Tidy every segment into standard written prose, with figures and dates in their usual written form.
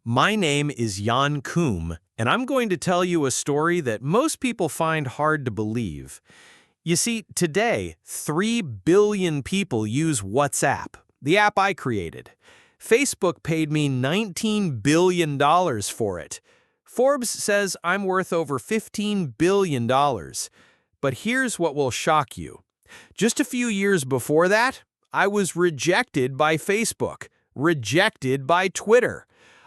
My name is Koum, and I'm going to tell you a story that most people find hard to believe. You see, today, 3 billion people use WhatsApp, the app I created. Facebook paid me $19 billion for it. Forbes says I'm worth over $15 billion. But here's what will shock you. Just a few years before that, I was rejected by Facebook, rejected by Twitter.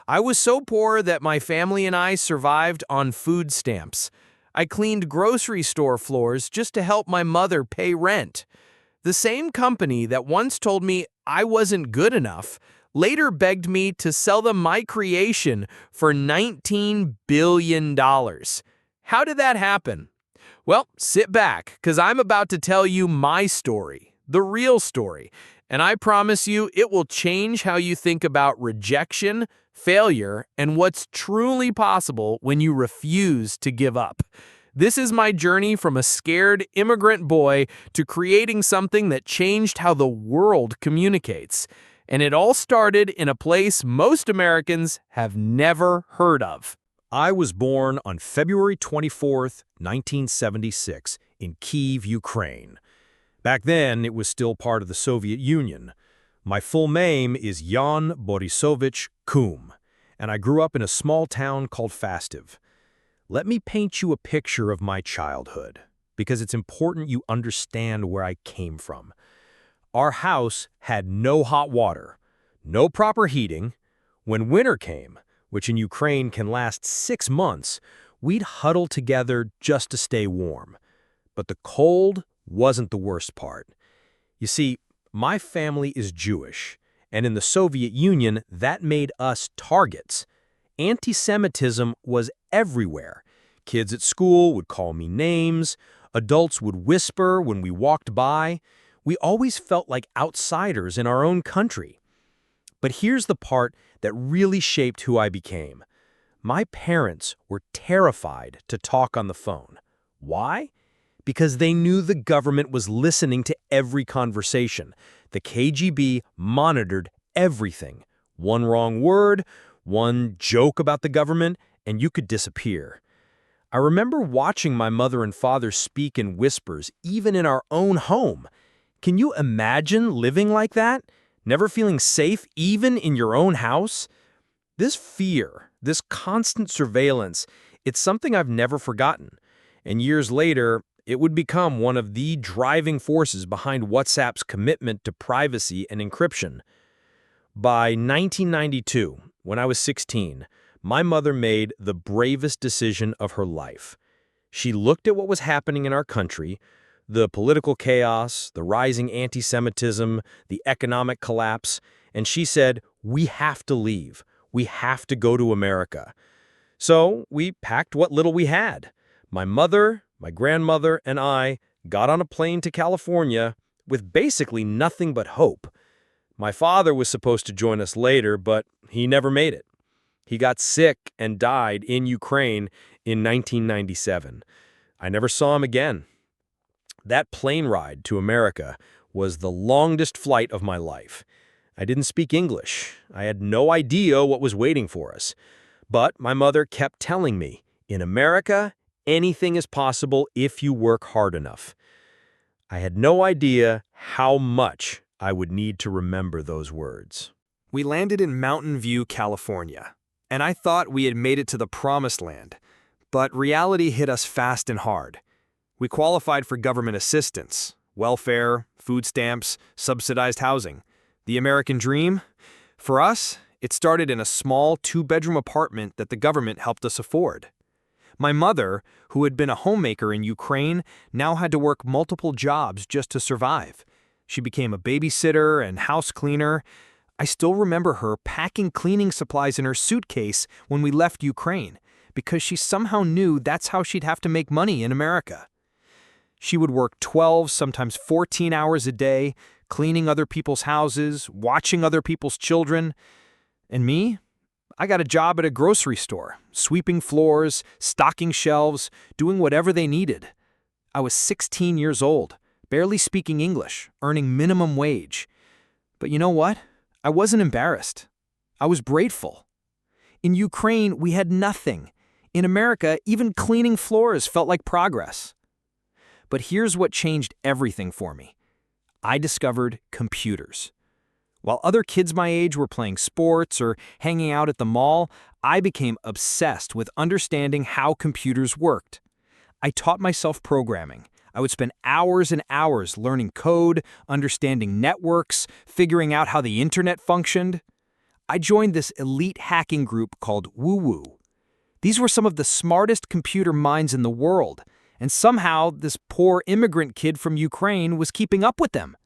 I was so poor that my family and I survived on food stamps. I cleaned grocery store floors just to help my mother pay rent. The same company that once told me I wasn't good enough later begged me to sell them my creation for $19 billion. How did that happen? Well, sit back, because I'm about to tell you my story, the real story, and I promise you it will change how you think about rejection, failure, and what's truly possible when you refuse to give up. This is my journey from a scared immigrant boy to creating something that changed how the world communicates. And it all started in a place most Americans have never heard of. I was born on February 24th, 1976, in Kyiv, Ukraine. Back then, it was still part of the Soviet Union. My full name is Jan Borisovich Koum, and I grew up in a small town called Fastiv. Let me paint you a picture of my childhood, because it's important you understand where I came from. Our house had no hot water, no proper heating. When winter came, which in Ukraine can last 6 months, we'd huddle together just to stay warm. But the cold wasn't the worst part. You see, my family is Jewish, and in the Soviet Union, that made us targets. Anti-Semitism was everywhere. Kids at school would call me names. Adults would whisper when we walked by. We always felt like outsiders in our own country. But here's the part that really shaped who I became. My parents were terrified to talk on the phone. Why? Because they knew the government was listening to every conversation. The KGB monitored everything. One wrong word, one joke about the government, and you could disappear. I remember watching my mother and father speak in whispers, even in our own home. Can you imagine living like that? Never feeling safe even in your own house? This fear, this constant surveillance, it's something I've never forgotten. And years later, it would become one of the driving forces behind WhatsApp's commitment to privacy and encryption. By 1992, when I was 16, my mother made the bravest decision of her life. She looked at what was happening in our country, the political chaos, the rising anti-Semitism, the economic collapse, and she said, "We have to leave. We have to go to America." So we packed what little we had. My mother, my grandmother, and I got on a plane to California with basically nothing but hope. My father was supposed to join us later, but he never made it. He got sick and died in Ukraine in 1997. I never saw him again. That plane ride to America was the longest flight of my life. I didn't speak English. I had no idea what was waiting for us. But my mother kept telling me, in America, anything is possible if you work hard enough. I had no idea how much I would need to remember those words. We landed in Mountain View, California, and I thought we had made it to the promised land. But reality hit us fast and hard. We qualified for government assistance, welfare, food stamps, subsidized housing. The American dream? For us, it started in a small 2-bedroom apartment that the government helped us afford. My mother, who had been a homemaker in Ukraine, now had to work multiple jobs just to survive. She became a babysitter and house cleaner. I still remember her packing cleaning supplies in her suitcase when we left Ukraine, because she somehow knew that's how she'd have to make money in America. She would work 12, sometimes 14 hours a day, cleaning other people's houses, watching other people's children. And me? I got a job at a grocery store, sweeping floors, stocking shelves, doing whatever they needed. I was 16 years old, barely speaking English, earning minimum wage. But you know what? I wasn't embarrassed. I was grateful. In Ukraine, we had nothing. In America, even cleaning floors felt like progress. But here's what changed everything for me. I discovered computers. While other kids my age were playing sports or hanging out at the mall, I became obsessed with understanding how computers worked. I taught myself programming. I would spend hours and hours learning code, understanding networks, figuring out how the internet functioned. I joined this elite hacking group called Woo Woo. These were some of the smartest computer minds in the world, and somehow this poor immigrant kid from Ukraine was keeping up with them.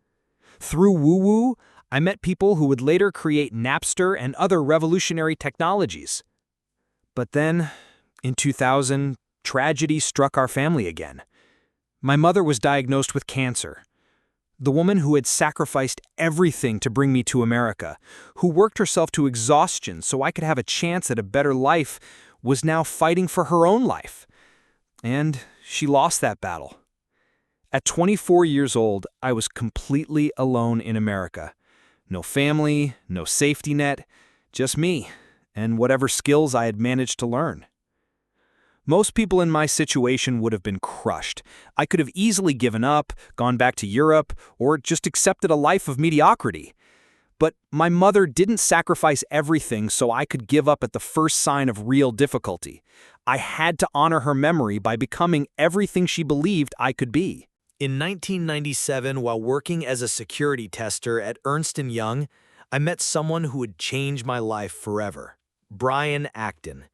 Through Woo Woo, I met people who would later create Napster and other revolutionary technologies. But then, in 2000, tragedy struck our family again. My mother was diagnosed with cancer. The woman who had sacrificed everything to bring me to America, who worked herself to exhaustion so I could have a chance at a better life, was now fighting for her own life. And she lost that battle. At 24 years old, I was completely alone in America. No family, no safety net, just me, and whatever skills I had managed to learn. Most people in my situation would have been crushed. I could have easily given up, gone back to Europe, or just accepted a life of mediocrity. But my mother didn't sacrifice everything so I could give up at the first sign of real difficulty. I had to honor her memory by becoming everything she believed I could be. In 1997, while working as a security tester at Ernst & Young, I met someone who would change my life forever. Brian Acton.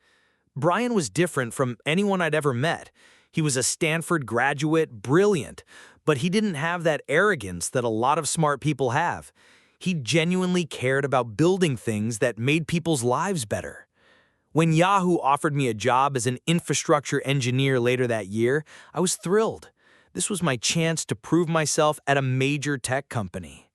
Brian was different from anyone I'd ever met. He was a Stanford graduate, brilliant, but he didn't have that arrogance that a lot of smart people have. He genuinely cared about building things that made people's lives better. When Yahoo offered me a job as an infrastructure engineer later that year, I was thrilled. This was my chance to prove myself at a major tech company.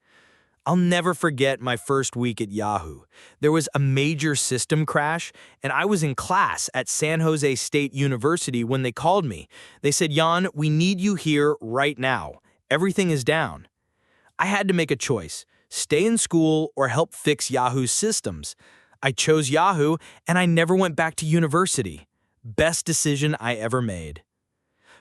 I'll never forget my first week at Yahoo. There was a major system crash, and I was in class at San Jose State University when they called me. They said, "Jan, we need you here right now. Everything is down." I had to make a choice, stay in school or help fix Yahoo's systems. I chose Yahoo, and I never went back to university. Best decision I ever made.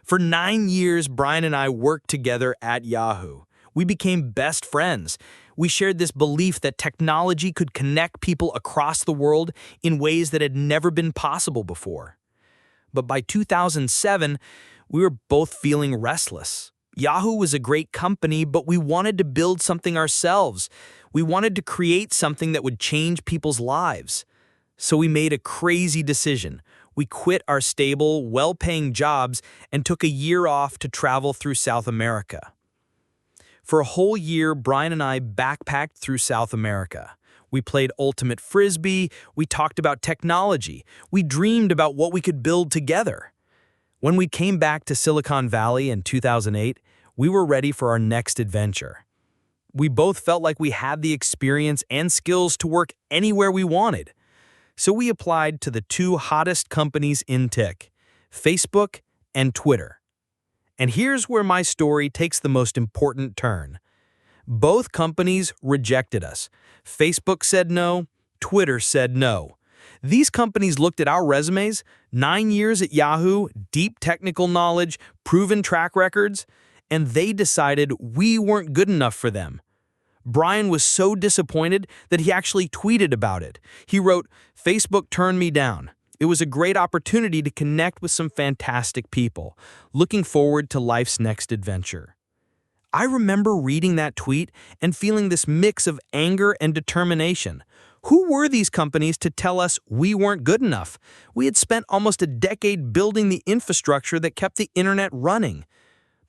For 9 years, Brian and I worked together at Yahoo. We became best friends. We shared this belief that technology could connect people across the world in ways that had never been possible before. But by 2007, we were both feeling restless. Yahoo was a great company, but we wanted to build something ourselves. We wanted to create something that would change people's lives. So we made a crazy decision. We quit our stable, well-paying jobs and took a year off to travel through South America. For a whole year, Brian and I backpacked through South America. We played ultimate frisbee, we talked about technology, we dreamed about what we could build together. When we came back to Silicon Valley in 2008, we were ready for our next adventure. We both felt like we had the experience and skills to work anywhere we wanted. So we applied to the two hottest companies in tech, Facebook and Twitter. And here's where my story takes the most important turn. Both companies rejected us. Facebook said no, Twitter said no. These companies looked at our resumes, 9 years at Yahoo, deep technical knowledge, proven track records, and they decided we weren't good enough for them. Brian was so disappointed that he actually tweeted about it. He wrote, "Facebook turned me down. It was a great opportunity to connect with some fantastic people. Looking forward to life's next adventure." I remember reading that tweet and feeling this mix of anger and determination. Who were these companies to tell us we weren't good enough? We had spent almost a decade building the infrastructure that kept the internet running.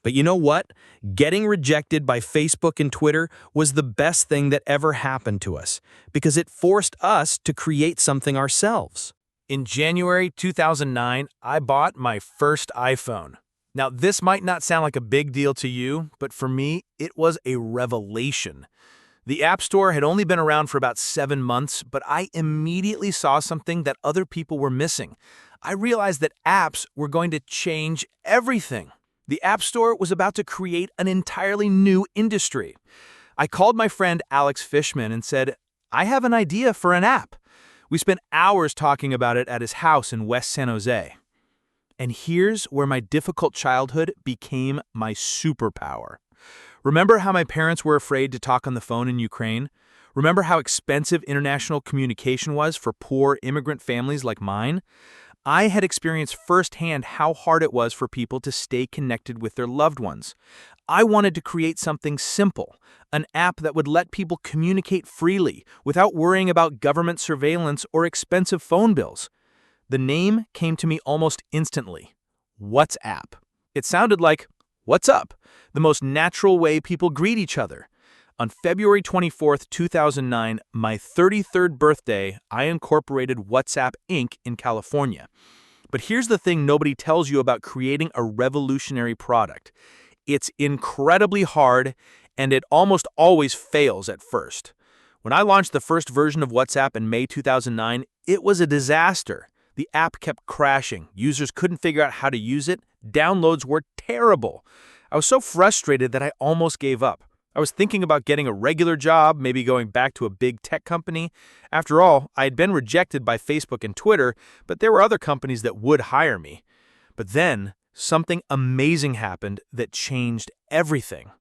But you know what? Getting rejected by Facebook and Twitter was the best thing that ever happened to us, because it forced us to create something ourselves. In January 2009, I bought my first iPhone. Now, this might not sound like a big deal to you, but for me, it was a revelation. The App Store had only been around for about 7 months, but I immediately saw something that other people were missing. I realized that apps were going to change everything. The App Store was about to create an entirely new industry. I called my friend Alex Fishman and said, "I have an idea for an app." We spent hours talking about it at his house in West San Jose. And here's where my difficult childhood became my superpower. Remember how my parents were afraid to talk on the phone in Ukraine? Remember how expensive international communication was for poor immigrant families like mine? I had experienced firsthand how hard it was for people to stay connected with their loved ones. I wanted to create something simple, an app that would let people communicate freely without worrying about government surveillance or expensive phone bills. The name came to me almost instantly: WhatsApp. It sounded like, "What's up?" the most natural way people greet each other. On February 24th, 2009, my 33rd birthday, I incorporated WhatsApp Inc. in California. But here's the thing nobody tells you about creating a revolutionary product. It's incredibly hard, and it almost always fails at first. When I launched the first version of WhatsApp in May 2009, it was a disaster. The app kept crashing. Users couldn't figure out how to use it. Downloads were terrible. I was so frustrated that I almost gave up. I was thinking about getting a regular job, maybe going back to a big tech company. After all, I had been rejected by Facebook and Twitter, but there were other companies that would hire me. But then, something amazing happened that changed everything.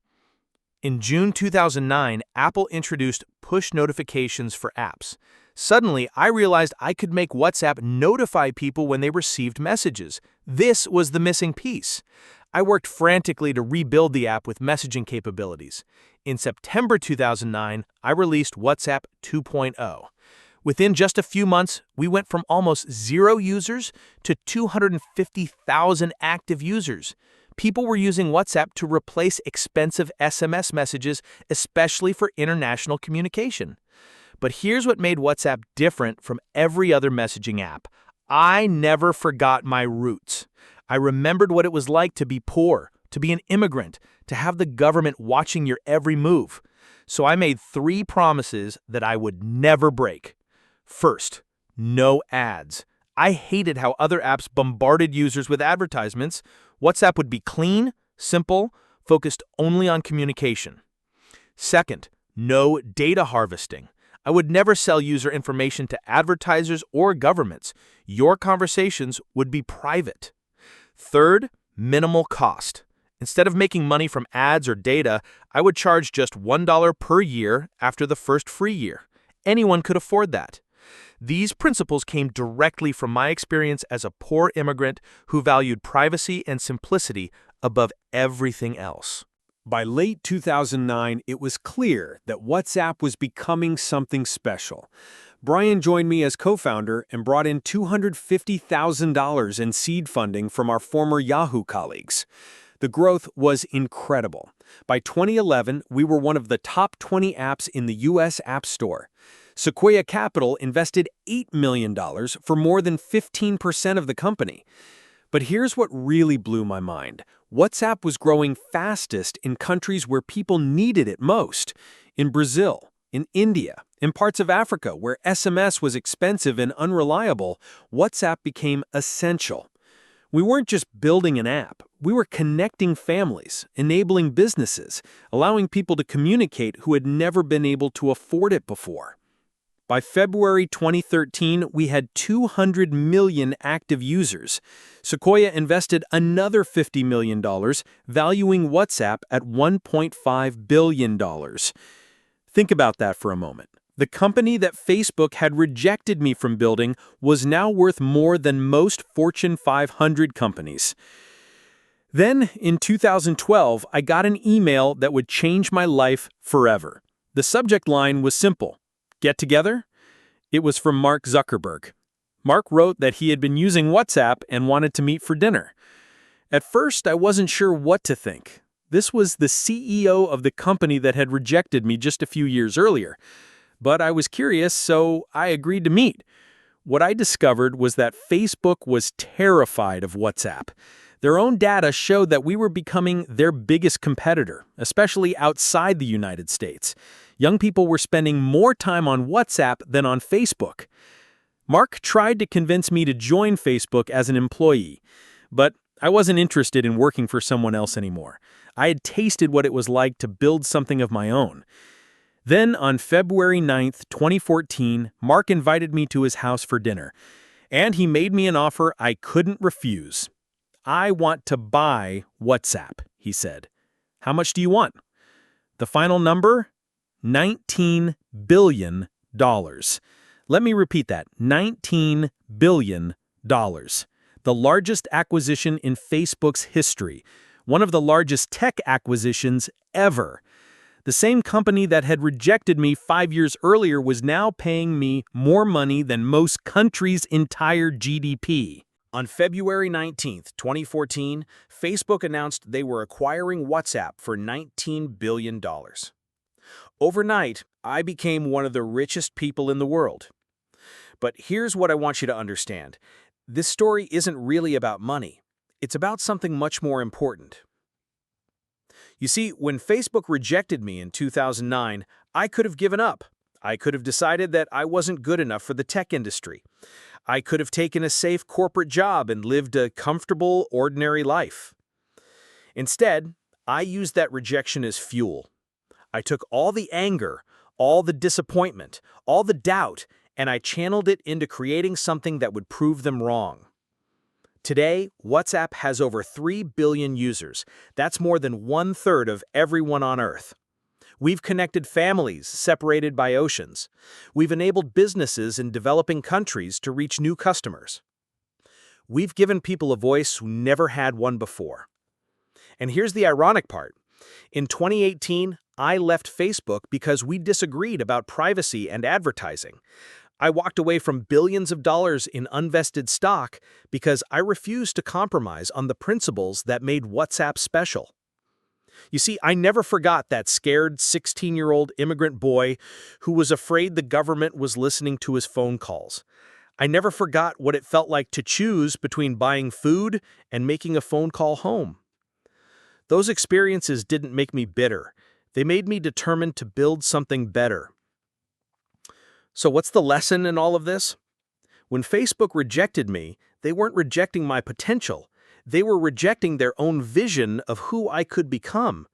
In June 2009, Apple introduced push notifications for apps. Suddenly, I realized I could make WhatsApp notify people when they received messages. This was the missing piece. I worked frantically to rebuild the app with messaging capabilities. In September 2009, I released WhatsApp 2.0. Within just a few months, we went from almost 0 users to 250,000 active users. People were using WhatsApp to replace expensive SMS messages, especially for international communication. But here's what made WhatsApp different from every other messaging app. I never forgot my roots. I remembered what it was like to be poor, to be an immigrant, to have the government watching your every move. So I made 3 promises that I would never break. First, no ads. I hated how other apps bombarded users with advertisements. WhatsApp would be clean, simple, focused only on communication. Second, no data harvesting. I would never sell user information to advertisers or governments. Your conversations would be private. Third, minimal cost. Instead of making money from ads or data, I would charge just $1 per year after the first free year. Anyone could afford that. These principles came directly from my experience as a poor immigrant who valued privacy and simplicity above everything else. By late 2009, it was clear that WhatsApp was becoming something special. Brian joined me as co-founder and brought in $250,000 in seed funding from our former Yahoo colleagues. The growth was incredible. By 2011, we were one of the top 20 apps in the U.S. App Store. Sequoia Capital invested $8 million for more than 15% of the company. But here's what really blew my mind. WhatsApp was growing fastest in countries where people needed it most. In Brazil, in India, in parts of Africa where SMS was expensive and unreliable, WhatsApp became essential. We weren't just building an app. We were connecting families, enabling businesses, allowing people to communicate who had never been able to afford it before. By February 2013, we had 200 million active users. Sequoia invested another $50 million, valuing WhatsApp at $1.5 billion. Think about that for a moment. The company that Facebook had rejected me from building was now worth more than most Fortune 500 companies. Then, in 2012, I got an email that would change my life forever. The subject line was simple: "Get together?" It was from Mark Zuckerberg. Mark wrote that he had been using WhatsApp and wanted to meet for dinner. At first, I wasn't sure what to think. This was the CEO of the company that had rejected me just a few years earlier. But I was curious, so I agreed to meet. What I discovered was that Facebook was terrified of WhatsApp. Their own data showed that we were becoming their biggest competitor, especially outside the United States. Young people were spending more time on WhatsApp than on Facebook. Mark tried to convince me to join Facebook as an employee, but I wasn't interested in working for someone else anymore. I had tasted what it was like to build something of my own. Then, on February 9th, 2014, Mark invited me to his house for dinner, and he made me an offer I couldn't refuse. "I want to buy WhatsApp," he said. "How much do you want?" The final number? $19 billion. Let me repeat that, $19 billion. The largest acquisition in Facebook's history, one of the largest tech acquisitions ever. The same company that had rejected me 5 years earlier was now paying me more money than most countries' entire GDP. On February 19th, 2014, Facebook announced they were acquiring WhatsApp for $19 billion. Overnight, I became one of the richest people in the world. But here's what I want you to understand. This story isn't really about money. It's about something much more important. You see, when Facebook rejected me in 2009, I could have given up. I could have decided that I wasn't good enough for the tech industry. I could have taken a safe corporate job and lived a comfortable, ordinary life. Instead, I used that rejection as fuel. I took all the anger, all the disappointment, all the doubt, and I channeled it into creating something that would prove them wrong. Today, WhatsApp has over 3 billion users. That's more than 1/3 of everyone on Earth. We've connected families separated by oceans. We've enabled businesses in developing countries to reach new customers. We've given people a voice who never had one before. And here's the ironic part. In 2018, I left Facebook because we disagreed about privacy and advertising. I walked away from billions of dollars in unvested stock because I refused to compromise on the principles that made WhatsApp special. You see, I never forgot that scared 16-year-old immigrant boy who was afraid the government was listening to his phone calls. I never forgot what it felt like to choose between buying food and making a phone call home. Those experiences didn't make me bitter. They made me determined to build something better. So what's the lesson in all of this? When Facebook rejected me, they weren't rejecting my potential. They were rejecting their own vision of who I could become.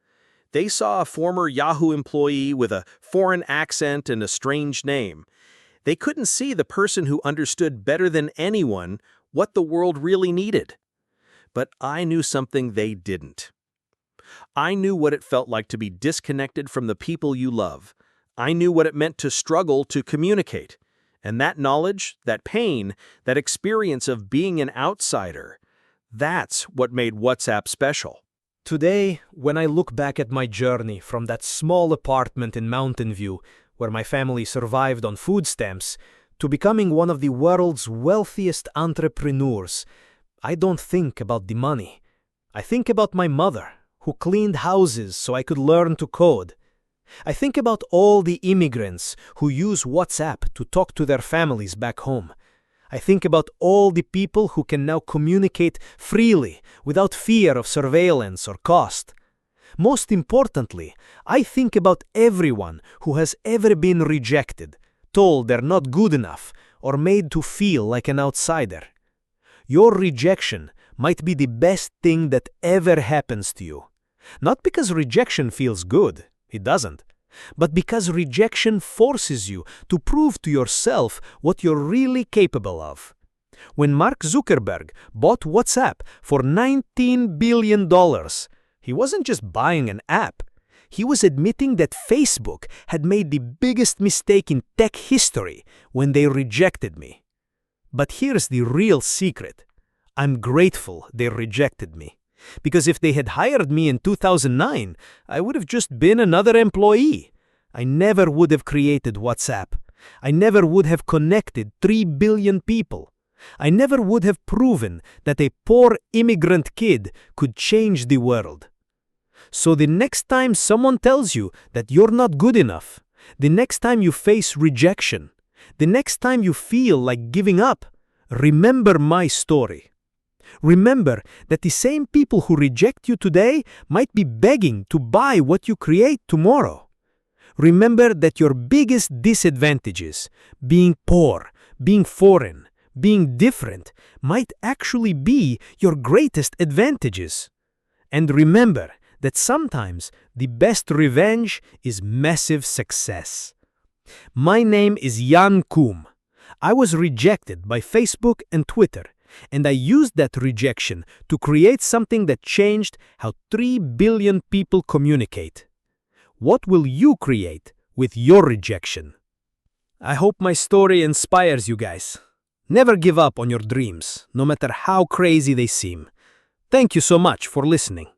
They saw a former Yahoo employee with a foreign accent and a strange name. They couldn't see the person who understood better than anyone what the world really needed. But I knew something they didn't. I knew what it felt like to be disconnected from the people you love. I knew what it meant to struggle to communicate. And that knowledge, that pain, that experience of being an outsider, that's what made WhatsApp special. Today, when I look back at my journey from that small apartment in Mountain View, where my family survived on food stamps, to becoming one of the world's wealthiest entrepreneurs, I don't think about the money. I think about my mother, who cleaned houses so I could learn to code. I think about all the immigrants who use WhatsApp to talk to their families back home. I think about all the people who can now communicate freely without fear of surveillance or cost. Most importantly, I think about everyone who has ever been rejected, told they're not good enough, or made to feel like an outsider. Your rejection might be the best thing that ever happens to you. Not because rejection feels good, it doesn't, but because rejection forces you to prove to yourself what you're really capable of. When Mark Zuckerberg bought WhatsApp for $19 billion, he wasn't just buying an app. He was admitting that Facebook had made the biggest mistake in tech history when they rejected me. But here's the real secret. I'm grateful they rejected me. Because if they had hired me in 2009, I would have just been another employee. I never would have created WhatsApp. I never would have connected 3 billion people. I never would have proven that a poor immigrant kid could change the world. So the next time someone tells you that you're not good enough, the next time you face rejection, the next time you feel like giving up, remember my story. Remember that the same people who reject you today might be begging to buy what you create tomorrow. Remember that your biggest disadvantages, being poor, being foreign, being different, might actually be your greatest advantages. And remember that sometimes the best revenge is massive success. My name is Koum. I was rejected by Facebook and Twitter, and I used that rejection to create something that changed how 3 billion people communicate. What will you create with your rejection? I hope my story inspires you guys. Never give up on your dreams, no matter how crazy they seem. Thank you so much for listening.